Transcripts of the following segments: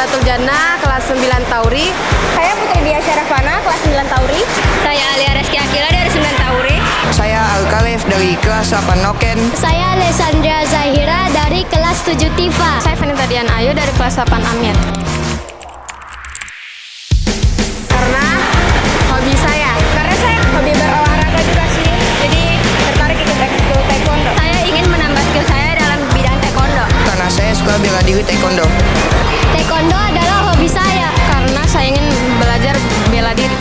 Hibatul Jannah, kelas 9 Tauri. Saya Putri Dia Syarafana, kelas 9 Tauri. Saya Alia Reski Akila dari 9 Tauri. Saya Alkalif dari kelas 8 Noken. Saya Alessandra Zahira dari kelas 7 Tifa. Saya Vanita Dian Ayu dari kelas 8 Amir. Karena hobi saya. Karena saya hobi berolahraga juga sih. Jadi tertarik ikut ekskul taekwondo. Saya ingin menambah skill saya dalam bidang taekwondo. Karena saya suka bela diri taekwondo. Taekwondo adalah hobi saya. Karena saya ingin belajar bela diri.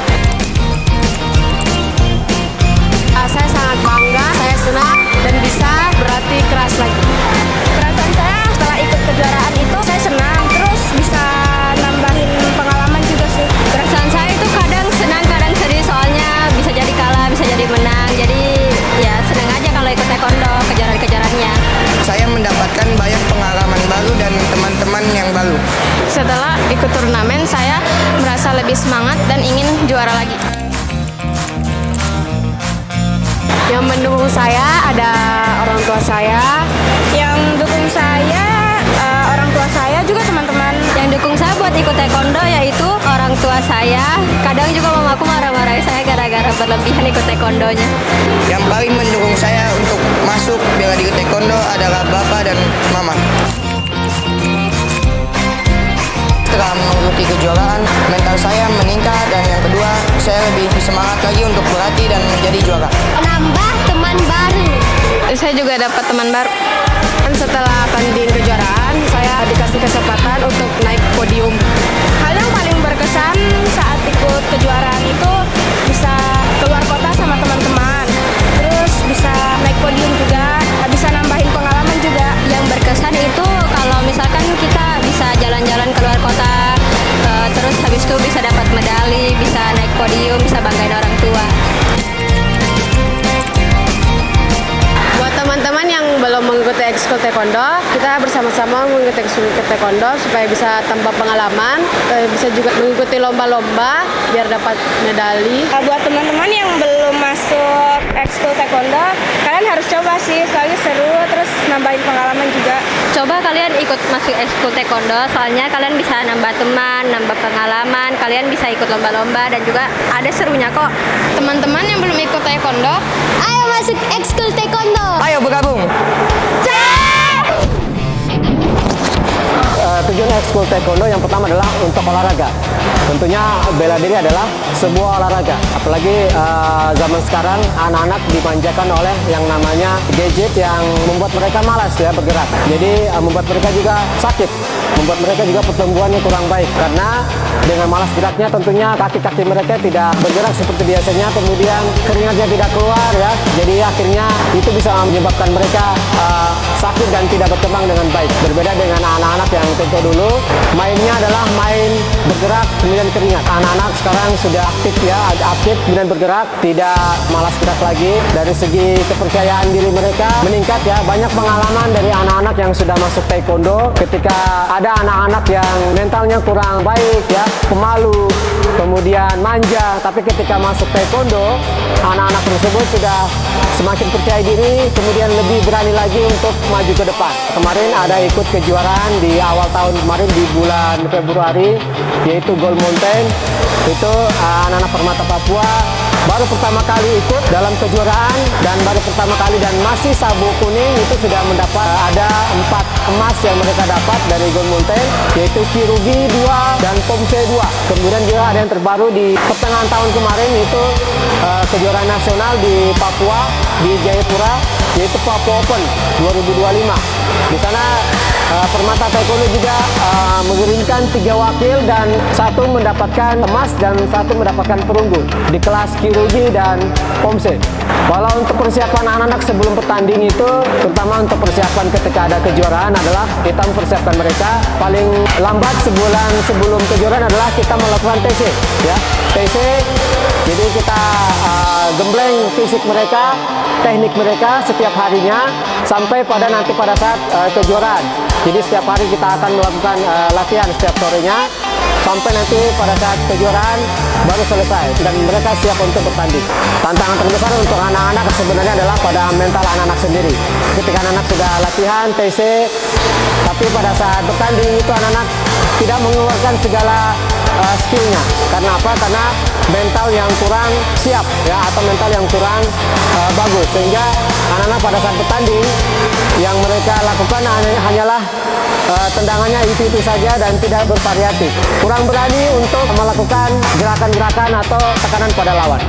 Saya sangat bangga, saya senang dan bisa berlatih keras lagi. Perasaan saya setelah ikut kejuaraan itu saya senang, terus bisa nambahin pengalaman juga sih. Perasaan saya itu kadang senang, kadang sedih soalnya bisa jadi kalah, bisa jadi menang. Jadi ya senang aja kalau ikut taekwondo, kejuaraan-kejuaraannya. Saya mendapatkan banyak pengalaman baru dan teman-teman yang baru. Setelah ikut turnamen, saya merasa lebih semangat dan ingin juara lagi. Yang mendukung saya ada orang tua saya. Yang dukung saya orang tua saya juga teman-teman. Yang dukung saya buat ikut taekwondo yaitu orang tua saya. Kadang juga mamaku marah-marahin saya gara-gara berlebihan ikut taekwondonya. Yang paling mendukung saya untuk masuk bela diri taekwondo adalah bapak dan mama. Setelah mengikuti kejuaraan, mental saya meningkat dan yang kedua, saya lebih semangat lagi untuk berlatih dan menjadi juara. Nambah teman baru. Saya juga dapat teman baru. Dan setelah tanding kejuaraan, saya dikasih kesempatan untuk naik podium. Hal yang paling berkesan saat ikut kejuaraan itu bisa keluar kota sama teman-teman. Terus bisa naik podium juga, bisa nambahin pengalaman juga. Yang berkesan itu kalau misalkan kita bisa jalan-jalan keluar kota, terus habis itu bisa dapat medali, bisa naik podium, bisa banggain orang tua. Buat teman-teman yang belum mengikuti ekskul taekwondo, kita bersama-sama mengikuti ekskul taekwondo supaya bisa tambah pengalaman, bisa juga mengikuti lomba-lomba biar dapat medali. Buat teman-teman yang belum masuk ekskul taekwondo, kalian harus coba sih, soalnya seru, terus nambahin pengalaman juga. Coba kalian ikut masuk ekskul taekwondo, soalnya kalian bisa nambah teman, nambah pengalaman, kalian bisa ikut lomba-lomba dan juga ada serunya kok. Teman-teman yang belum ikut taekwondo, Ayo masuk ekskul taekwondo. Ayo bergabung! Tujuan ekskul taekwondo yang pertama adalah untuk olahraga. Tentunya bela diri adalah sebuah olahraga. Apalagi zaman sekarang anak-anak dimanjakan oleh yang namanya gadget yang membuat mereka malas ya bergerak. Jadi membuat mereka juga sakit, membuat mereka juga pertumbuhannya kurang baik. Karena dengan malas geraknya tentunya kaki-kaki mereka tidak bergerak seperti biasanya. Kemudian keringatnya tidak keluar ya. Jadi akhirnya itu bisa menyebabkan mereka sakit dan tidak berkembang dengan baik. Berbeda dengan anak-anak yang tentu dulu mainnya adalah main bergerak kemudian keringat. Anak-anak sekarang sudah aktif ya, aktif kemudian bergerak, tidak malas gerak lagi. Dari segi kepercayaan diri mereka meningkat ya. Banyak pengalaman dari anak-anak yang sudah masuk taekwondo ketika ada anak-anak yang mentalnya kurang baik ya, pemalu, kemudian manja, tapi ketika masuk taekwondo anak-anak tersebut sudah semakin percaya diri, kemudian lebih berani lagi untuk maju ke depan. Kemarin ada ikut kejuaraan di awal tahun kemarin di bulan Februari, yaitu Gold Mountain. Itu anak-anak Permata Papua baru pertama kali ikut dalam kejuaraan dan baru pertama kali dan masih sabuk kuning itu sudah mendapat ada 4 emas yang mereka dapat dari Gold Mountain, yaitu Kirugi 2 dan Pomse 2. Kemudian juga ada yang terbaru di pertengahan tahun kemarin itu kejuaraan nasional di Papua di Jayapura, yaitu Papua Open 2025. Di sana Permata Taekwondo juga mengirimkan 3 wakil dan 1 mendapatkan emas dan 1 mendapatkan perunggu di kelas Kirugi dan Pomse. Kalau untuk persiapan anak-anak sebelum pertanding itu, terutama untuk persiapan ketika ada kejuaraan adalah kita mempersiapkan mereka paling lambat sebulan sebelum kejuaraan adalah kita melakukan TC ya. TC, jadi kita gembleng fisik mereka, teknik mereka setiap harinya sampai pada nanti pada saat kejuaraan. Jadi setiap hari kita akan melakukan latihan setiap sorenya sampai nanti pada saat kejuaraan baru selesai dan mereka siap untuk bertanding. Tantangan terbesar untuk anak-anak sebenarnya adalah pada mental anak-anak sendiri. Ketika anak-anak sudah latihan TC, tapi pada saat bertanding itu anak-anak tidak mengeluarkan segala skillnya. Karena apa? Karena mental yang kurang siap ya, atau mental yang kurang bagus, sehingga anak-anak pada saat bertanding yang mereka lakukan hanyalah tendangannya itu saja dan tidak bervariatif, kurang berani untuk melakukan gerakan-gerakan atau tekanan pada lawan.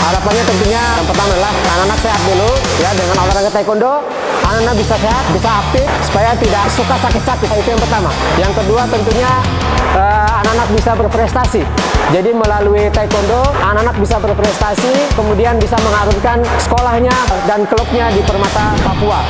Harapannya tentunya yang pertama adalah anak-anak sehat dulu ya, dengan olahraga taekwondo anak-anak bisa sehat, bisa aktif supaya tidak suka sakit-sakit, itu yang pertama. Yang kedua tentunya anak-anak bisa berprestasi. Jadi melalui taekwondo anak-anak bisa berprestasi, kemudian bisa mengharumkan sekolahnya dan klubnya di Permata Papua.